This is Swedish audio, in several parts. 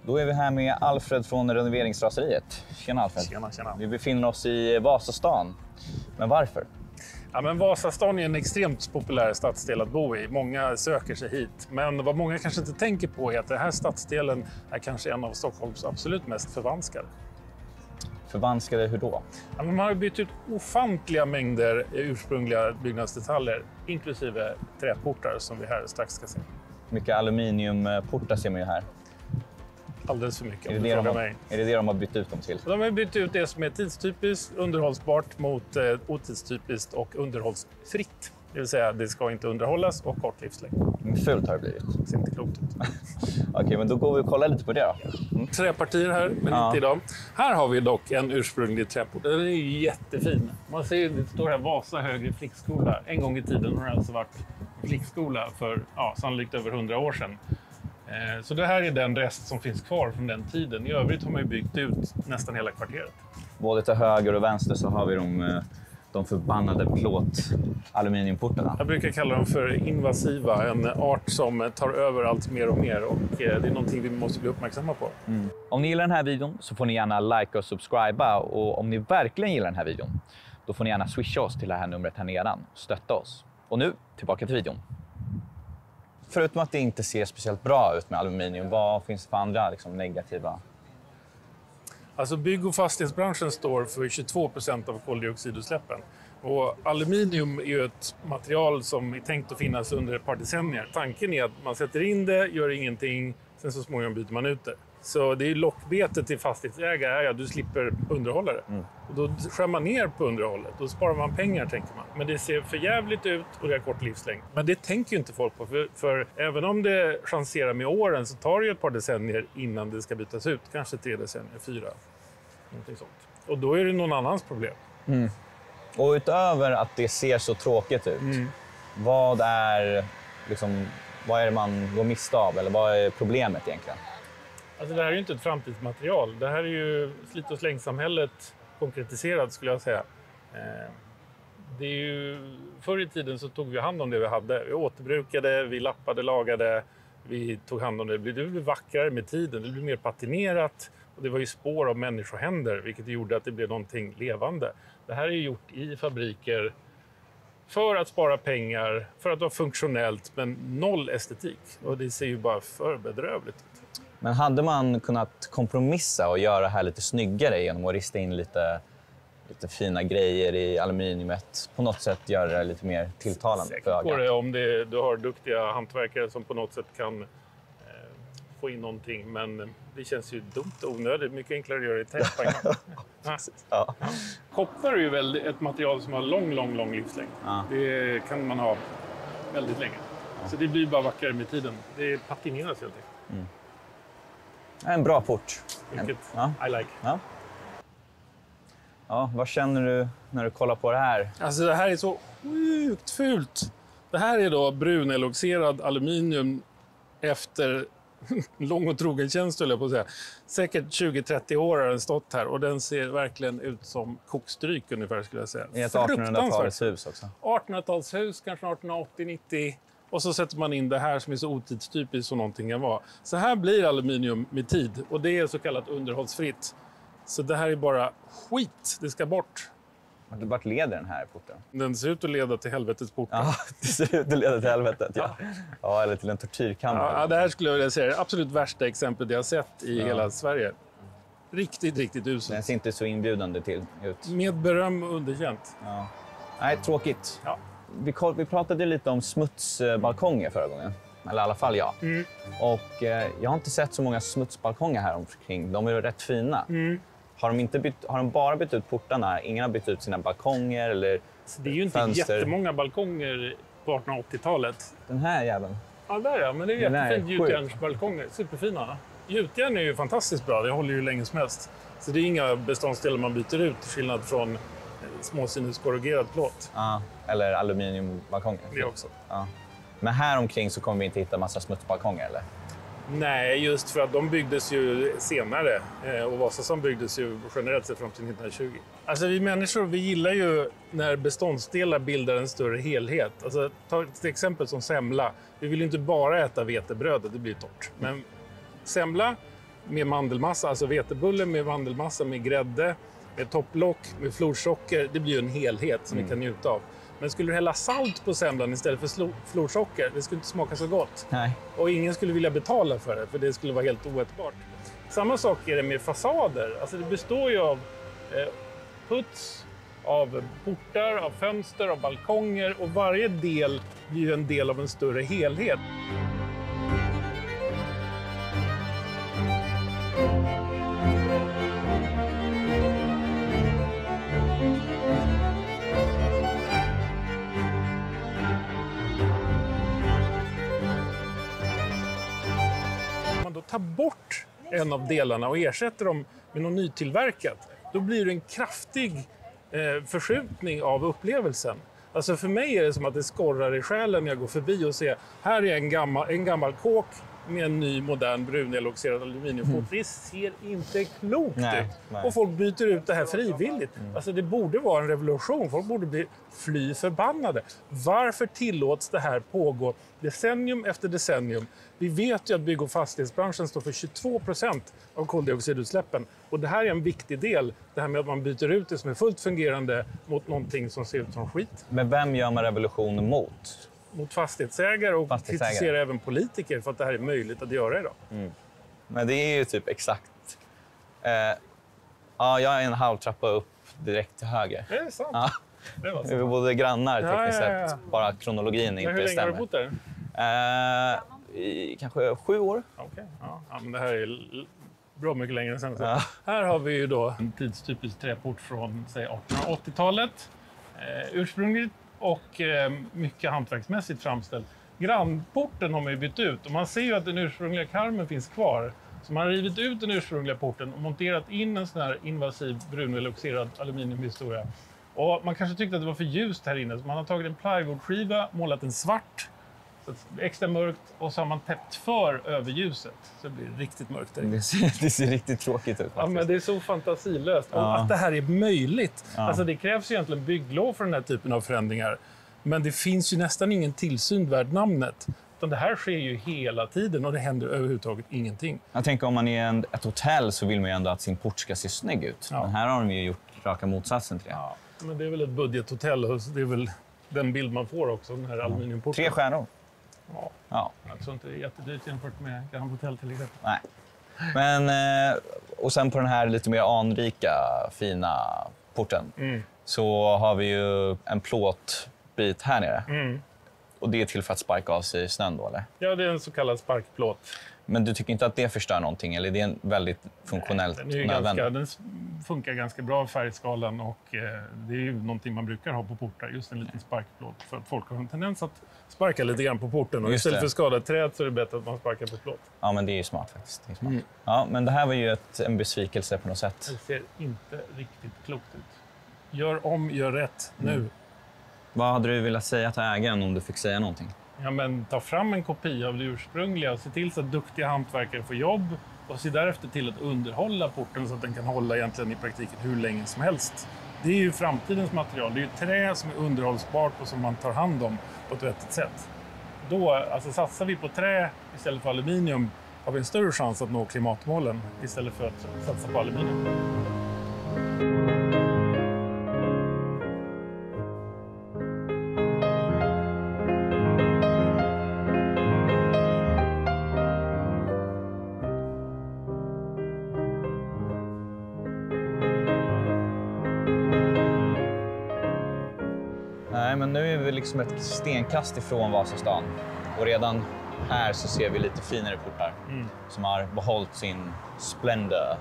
Då är vi här med Alfred från Renoveringsraseriet. Tjena Alfred. Tjena. Vi befinner oss i Vasastan. Men varför? Ja, men Vasastan är en extremt populär stadsdel att bo i. Många söker sig hit. Men vad många kanske inte tänker på är att den här stadsdelen är kanske en av Stockholms absolut mest förvanskade. Förvanskade hur då? Ja, men man har bytt ut ofantliga mängder ursprungliga byggnadsdetaljer, inklusive träportar som vi här strax ska se. Mycket aluminiumportar ser man ju här. Alldeles för mycket, Är om det, du det, frågar de har, mig. är det de har bytt ut dem till? De har bytt ut det som är tidstypiskt, underhållsbart mot otidstypiskt och underhållsfritt. Det vill säga, det ska inte underhållas och kort livslängd. Fult har det blivit. Det ser inte klokt ut. Okej, men då går vi och kollar lite på det då. Träpartier här, men inte idag. Här har vi dock en ursprunglig träport. Den är ju jättefin. Man ser det står här Vasa högre flickskola. En gång i tiden har det alltså varit flickskola för sannolikt över 100 år sedan. Så det här är den rest som finns kvar från den tiden. I övrigt har man ju byggt ut nästan hela kvarteret. Både till höger och vänster så har vi de förbannade aluminiumportarna. Jag brukar kalla dem för invasiva, en art som tar över allt mer och mer, och det är någonting vi måste bli uppmärksamma på. Om ni gillar den här videon så får ni gärna like och subscriba, och om ni verkligen gillar den här videon då får ni gärna swisha oss till det här numret här nedan och stötta oss. Och nu tillbaka till videon. Förutom att det inte ser speciellt bra ut med aluminium, vad finns det för andra negativa? Alltså bygg- och fastighetsbranschen står för 22% av koldioxidutsläppen. Och aluminium är ju ett material som är tänkt att finnas under ett par decennier. Tanken är att man sätter in det, gör ingenting, sen så småningom byter man ut det. Så det är lockbetet till fastighetsägare att du slipper underhålla det. Och då skär man ner på underhållet. Då sparar man pengar, tänker man. Men det ser för jävligt ut och det har kort livslängd. Men det tänker ju inte folk på. För även om det chanserar med åren så tar det ju ett par decennier innan det ska bytas ut. Kanske 3 decennier, 4. Någonting sånt. Och då är det någon annans problem. Och utöver att det ser så tråkigt ut, vad är det man går miste av? Eller vad är problemet egentligen? Alltså det här är ju inte ett framtidsmaterial. Det här är ju slit- och slängsamhället konkretiserat, skulle jag säga. Det är ju, förr i tiden så tog vi hand om det vi hade. Vi återbrukade, vi lappade, lagade, vi tog hand om det. Det blev vackrare med tiden, det blev mer patinerat. Och det var ju spår av människohänder, vilket gjorde att det blev någonting levande. Det här är ju gjort i fabriker för att spara pengar, för att vara funktionellt, men noll estetik. Och det ser ju bara för bedrövligt ut. Men hade man kunnat kompromissa och göra det här lite snyggare genom att rista in lite fina grejer i aluminiumet? På något sätt göra det lite mer tilltalande säkert för ögat? Går det om du har duktiga hantverkare som på något sätt kan få in någonting. Men det känns ju dumt och onödigt. Mycket enklare att göra det i tejp. Ja. Koppar är ju väl ett material som har lång livslängd. Ja. Det kan man ha väldigt länge. Så det blir bara vackrare med tiden. Det patineras helt enkelt. En bra port. Vilket I like. Ja, vad känner du när du kollar på det här? Alltså det här är så sjukt fult. Det här är då bruneloxerad aluminium efter lång och trogen tjänst, höll jag på att säga. Säkert 20-30 år har den stått här och den ser verkligen ut som kokstryk ungefär, skulle jag säga. I ett 1800-talshus också. 1800-talshus, kanske 1880-90. Och så sätter man in det här som är så otidstypiskt som någonting kan vara. Så här blir aluminium med tid, och det är så kallat underhållsfritt. Så det här är bara skit, det ska bort. Vart leder den här porten? Den ser ut att leda till helvetets port. Ja, det ser ut att leda till helvetet. Ja, eller till en tortyrkammare. Ja, det här skulle jag vilja säga är det absolut värsta exemplet jag har sett i hela Sverige. Riktigt uselt. Den ser inte så inbjudande ut. Med beröm och underkänt. Ja. Nej, tråkigt. Ja. Vi pratade lite om smutsbalkonger förra gången. Eller i alla fall jag. Och jag har inte sett så många smutsbalkonger här omkring. De är rätt fina. Har de bara bytt ut portarna? Ingen har bytt ut sina balkonger eller det är ju inte fönster. Jättemånga balkonger på 1880-talet. Den här jäveln. Ja, där ja. Men det är jättefint gjutjärnsbalkonger. Superfina. Gjutjärn är ju fantastiskt bra. Det håller ju länge som helst. Så det är inga beståndsdelar man byter ut, till skillnad från småsinneskorrugerad plåt. Ja, eller aluminiumbalkonger. Det också. Ja. Men här omkring så kommer vi inte hitta massa smutsbalkonger, eller? Nej, just för att de byggdes ju senare. Och Vasastan byggdes ju generellt sett fram till 1920. Alltså vi människor, vi gillar ju när beståndsdelar bildar en större helhet. Alltså ta ett exempel som semla. Vi vill ju inte bara äta vetebröd, det blir torrt. Men semla, med mandelmassa, alltså vetebulle med mandelmassa med grädde, med topplock, med florsocker. Det blir ju en helhet som ni kan njuta av. Men skulle du hälla salt på semlan istället för florsocker, det skulle inte smaka så gott. Nej. Och ingen skulle vilja betala för det, för det skulle vara helt oätbart. Samma sak är det med fasader. Alltså det består ju av puts, av portar, av fönster, av balkonger. Och varje del blir ju en del av en större helhet. Ta bort en av delarna och ersätter dem med något nytillverkat, då blir det en kraftig förskjutning av upplevelsen. Alltså för mig är det som att det skorrar i själen när jag går förbi och ser här är en gammal kåk med en ny modern bruneloxerad aluminiumport. Det ser inte klokt ut. Och folk byter ut det här frivilligt. Alltså det borde vara en revolution. Folk borde bli fly förbannade. Varför tillåts det här pågå decennium efter decennium? Vi vet ju att bygg- och fastighetsbranschen står för 22% av koldioxidutsläppen. Och det här är en viktig del. Det här med att man byter ut det som är fullt fungerande mot någonting som ser ut som skit. Men vem gör man revolutionen mot? Mot fastighetsägare och kritiserar även politiker för att det här är möjligt att göra idag. Men det är ju typ exakt... ja, jag är en halv trappa upp direkt till höger. Det är sant. Ja. Det var Vi är både grannar tekniskt sett. Bara kronologin inte hur länge stämmer. har du bott där? I kanske 7 år. Okej. Ja, men det här är bra mycket längre sen. Så. Här har vi ju då en tidstypisk träport från säg 1880-talet. Ursprungligt och mycket hantverksmässigt framställd. Grannporten har man ju bytt ut och man ser ju att den ursprungliga karmen finns kvar. Så man har rivit ut den ursprungliga porten och monterat in en sån här invasiv bruneloxerad aluminiumhistoria. Och man kanske tyckte att det var för ljust här inne så man har tagit en plywoodskiva, målat den svart. Så att det är extra mörkt och så har man täppt för över ljuset. Så det blir riktigt mörkt där inne. Det ser riktigt tråkigt ut faktiskt. Ja, men det är så fantasilöst. Och att det här är möjligt. Alltså det krävs ju egentligen bygglov för den här typen av förändringar. Men det finns ju nästan ingen tillsyn värd namnet. Utan det här sker ju hela tiden och det händer överhuvudtaget ingenting. Jag tänker om man är ett hotell så vill man ju ändå att sin port ska se snygg ut. Men här har de ju gjort raka motsatsen till det. Ja, men det är väl ett budgethotell och det är väl den bild man får också, den här aluminiumporten. 3 stjärnor. Ja. Jag tror inte det är jättedyrt jämfört med Grand Hotel till exempel. Nej. Men, och sen på den här lite mer anrika, fina porten så har vi ju en plåtbit här nere. Och det är till för att sparka av sig snön då, eller? Ja, det är en så kallad sparkplåt. Men du tycker inte att det förstör någonting? Eller är det en väldigt funktionellt nödvändigt? Den funkar ganska bra i färgskalan och det är ju någonting man brukar ha på portar. Just en liten sparkplåt. För att folk har en tendens att sparka lite grann på porten. Och istället för att skada ett träd så är det bättre att man sparkar på plåt. Ja, men det är ju smart faktiskt. Det är smart. Ja, men det här var ju en besvikelse på något sätt. Det ser inte riktigt klokt ut. Gör om, gör rätt nu. Vad hade du velat säga till ägaren om du fick säga någonting? Ja, men ta fram en kopia av det ursprungliga och se till så att duktiga hantverkare får jobb och se därefter till att underhålla porten så att den kan hålla egentligen i praktiken hur länge som helst. Det är ju framtidens material. Det är ju trä som är underhållsbart och som man tar hand om på ett vettigt sätt. Då, alltså satsar vi på trä istället för aluminium har vi en större chans att nå klimatmålen istället för att satsa på aluminium. Nej, men nu är vi liksom ett stenkast ifrån Vasastan. Och redan här så ser vi lite finare portar som har behållit sin splendor.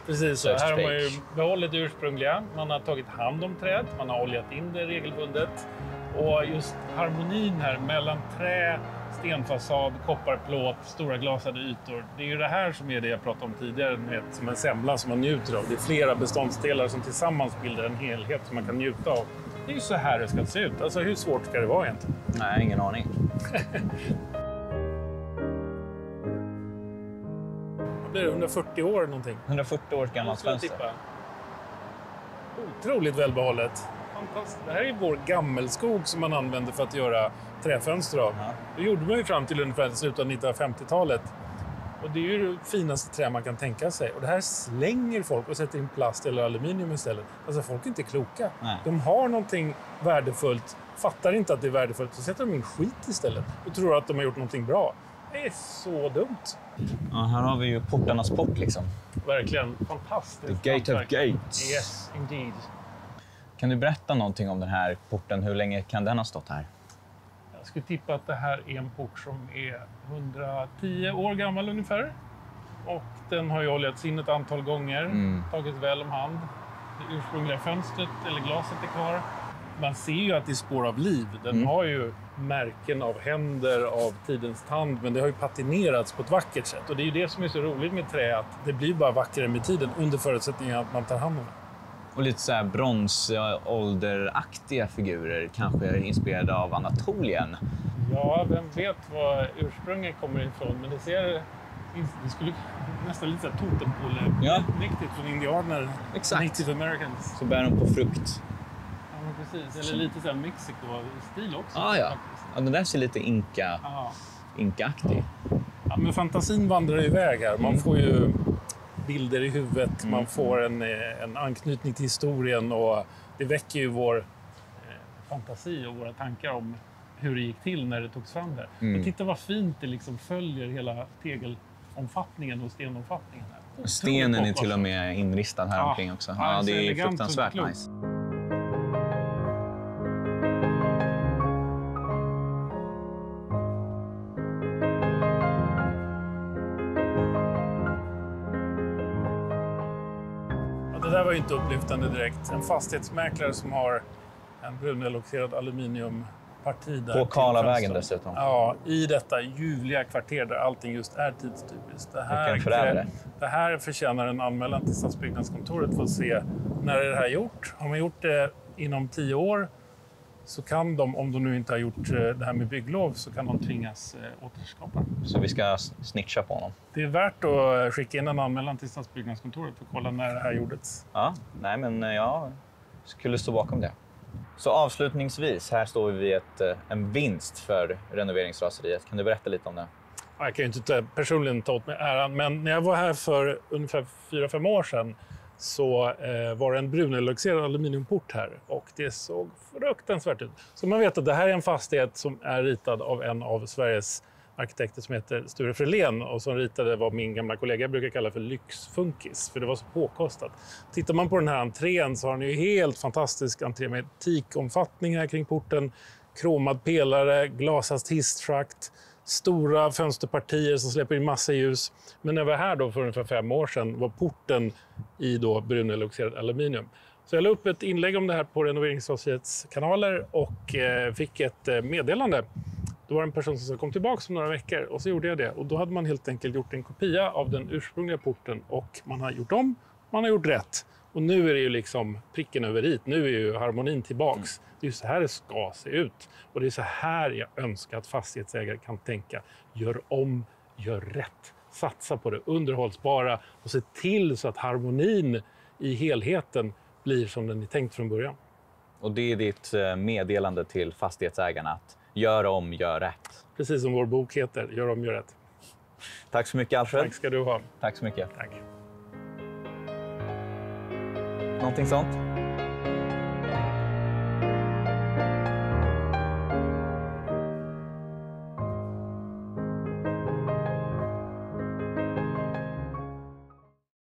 Precis, så här har man ju behållit det ursprungliga. Man har tagit hand om träd, man har oljat in det regelbundet. Och just harmonin här mellan trä, stenfasad, kopparplåt, stora glasade ytor. Det är ju det här som är det jag pratade om tidigare med som en semla som man njuter av. Det är flera beståndsdelar som tillsammans bildar en helhet som man kan njuta av. Det är ju så här det ska se ut. Alltså hur svårt ska det vara egentligen? Nej, ingen aning. Vad blir det? 140 år någonting? 140 år gammalt fönster. Otroligt välbehållet. Fantastiskt. Det här är vår gammelskog som man använder för att göra träfönster av. Det gjorde man ju fram till ungefär slutet av 1950-talet. Och det är ju det finaste trä man kan tänka sig. Och det här slänger folk och sätter in plast eller aluminium istället. Alltså folk är inte kloka. Nej. De har någonting värdefullt, fattar inte att det är värdefullt, så sätter de in skit istället och tror att de har gjort någonting bra. Det är så dumt. Ja, här har vi ju portarnas port liksom. Verkligen fantastiskt. The gate of gates. Yes, indeed. Kan du berätta någonting om den här porten? Hur länge kan den ha stått här? Jag skulle tippa att det här är en port som är 110 år gammal ungefär. Och den har ju oljats in ett antal gånger, tagits väl om hand. Det ursprungliga fönstret eller glaset är kvar. Man ser ju att det är spår av liv. Den har ju märken av händer, av tidens tand, men det har ju patinerats på ett vackert sätt. Och det är ju det som är så roligt med trä, att det blir bara vackrare med tiden under förutsättning att man tar hand om det. Och lite så här bronsålderaktiga figurer, kanske inspirerade av Anatolien. Ja, vem vet var ursprunget kommer ifrån, men det skulle nästan lite så här totempåle-mäktigt från indianer. Exakt. Native Americans. Så bär de på frukt. Ja, men precis. Eller lite så här Mexiko-stil också. Ja. Ja, den där ser lite inka-aktig. Ja, men fantasin vandrar iväg här. Man får ju bilder i huvudet, man får en anknytning till historien och det väcker ju vår fantasi och våra tankar om hur det gick till när det togs fram där. Och titta vad fint det liksom följer hela tegelomfattningen och stenomfattningen här. Stenen är till och med inristad här omkring också. Ja, det är fruktansvärt nice. Det där var ju inte upplyftande direkt. En fastighetsmäklare som har en bruneloxerad aluminiumparti där. På Karlavägen dessutom. Ja, i detta ljuvliga kvarter där allting just är tidstypiskt. Det här förtjänar en anmälan till Stadsbyggnadskontoret för att se när är det här gjort. Har man gjort det inom 10 år så kan de, om de nu inte har gjort det här med bygglov, så kan de tvingas återskapa. Så vi ska snitcha på honom. Det är värt att skicka in en anmälan till Stadsbyggnadskontoret för att kolla när det här gjordes. Ja, nej men jag skulle stå bakom det. Så avslutningsvis, här står vi vid en vinst för renoveringsraseriet. Kan du berätta lite om det? Jag kan ju inte personligen ta åt mig äran, men när jag var här för ungefär 4-5 år sedan så var det en bruneloxerad aluminiumport här och det såg fruktansvärt ut. Så man vet att det här är en fastighet som är ritad av en av Sveriges arkitekter som heter Sture Frelén och som ritade vad min gamla kollega brukar kalla för lyxfunkis, för det var så påkostat. Tittar man på den här entrén så har den ju helt fantastisk entré med teakomfattning här kring porten, kromad pelare, glasast hisstrakt, stora fönsterpartier som släpper in massa ljus. Men när jag var här då för ungefär 5 år sedan var porten i då bruneloxerad aluminium. Så jag la upp ett inlägg om det här på Renoveringsraseriets kanaler och fick ett meddelande. Då var det en person som kom tillbaka om några veckor och så gjorde jag det. Och då hade man helt enkelt gjort en kopia av den ursprungliga porten och man har gjort om, man har gjort rätt. Och nu är det ju liksom pricken över i. Nu är ju harmonin tillbaks. Det är ju så här det ska se ut. Och det är så här jag önskar att fastighetsägare kan tänka. Gör om, gör rätt. Satsa på det underhållsbara och se till så att harmonin i helheten blir som den är tänkt från början. Och det är ditt meddelande till fastighetsägarna att gör om, gör rätt. Precis som vår bok heter, gör om, gör rätt. Tack så mycket, Alfred. Tack ska du ha. Tack så mycket. Tack. Någonting sånt?